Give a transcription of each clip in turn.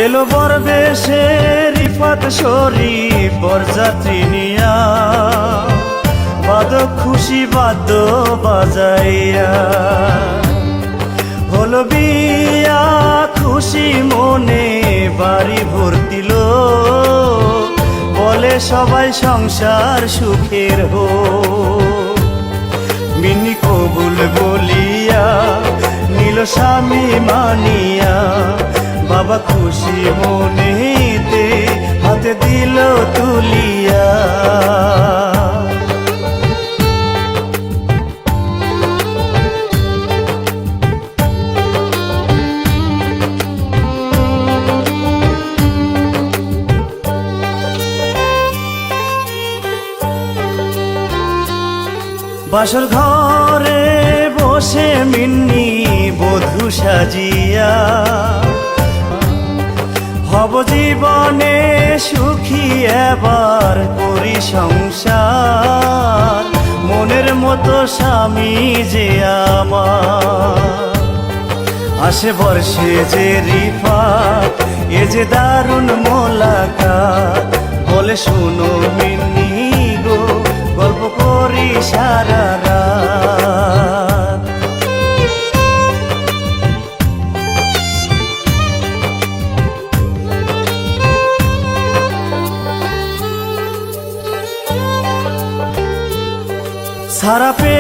এলো বরবেশে রিফাত শরীফ বরযাত্রী নিয়া, বাদক খুশি বাদ্য বাজাইয়া। হলো বিয়া খুশি মনে বাড়ি ভর্তিল, বলে সবাই সংসার সুখের হো। মিনি কবুল বলিয়া নীল স্বামী মানিয়া, বাবা খুশি মনেতে হাতে দিল তুলিয়া। বাসর ঘরে বসে মিন্নি বধূ সাজিয়া, হব জীবনে সুখী এবার করি সংসার, মনের মতো স্বামী যে আমার। আসে বর্ষে যে রিফাত এ যে দারুণ মোলাকাত, বলে শুনো মিন্নি গো গল্প করি সারা রাত। সারা পে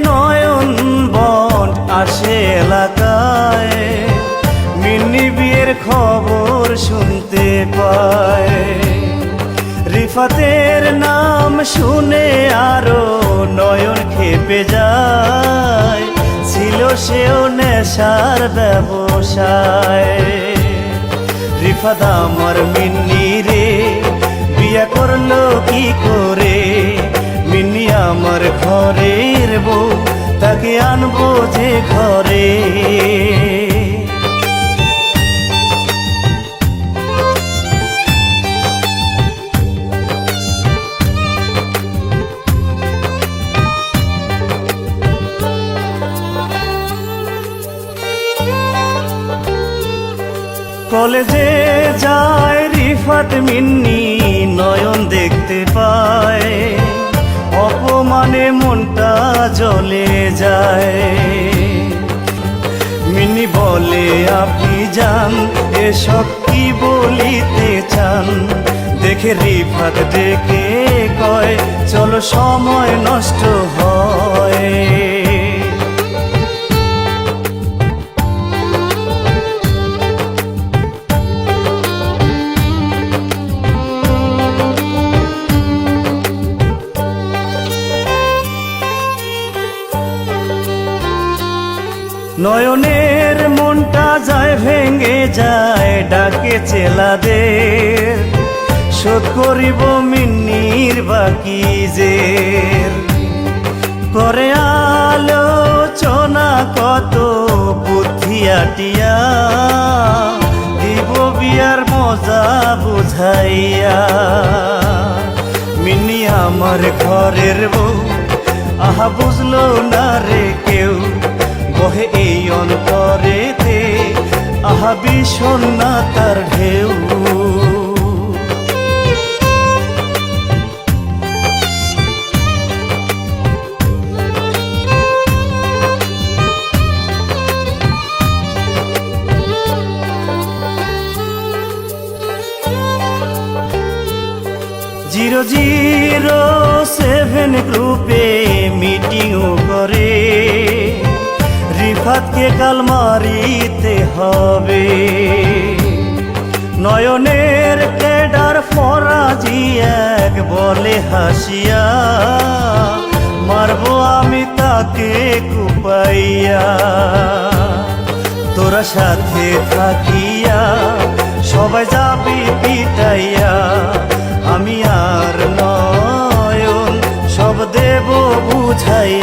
নয়ন বন আসে এলাকায়, মিন্নি বিয়ের খবর শুনতে পায়। রিফাতের নাম শুনে আরো নয়ন খেপে যায়, ছিল সেও নেশার ব্যবসায়। রিফাত আমার মিন্নি রে বিয়া করলো কি করে, মিন্নি আমার ঘরের বউ তাকে আনবো যে ঘরে। কলেজে যায় রিফাত মিন্নি নয়ন দেখতে পায়, অপমানে মনটা জ্বলে যায়। মিন্নি বলে আপনি যান এসব কি বলিতে চান, দেখে রিফাত ডেকে কয় চলো সময় নষ্ট হয়। নয়নের মনটা যায় ভেঙে যায়, ডাকে চেলাদের শোধ করিব মিন্নির বাকি যে। করে আলোচনা কত বুদ্ধি আটিয়া, দিব বিয়ার মজা বুঝাইয়া। মিন্নি আমার ঘরের বউ আহা বুঝলো না রে কেউ, বহে এই অন্তরেতে আহা বিষণ্ণা তার ঢেউ। জিরো 007 গ্রুপে মিটিংও করে, রিফাতকে কাল মারিতে হবে। নয়নের কেডার ফরাজি এক বলে হাসিয়া, মারবো আমি তাকে কুপাইয়া। তোরা সাথে থাকিয়া সবাই যাবি পিটাইয়া, আমি আর নয়ন সব দেব বুঝাইয়া।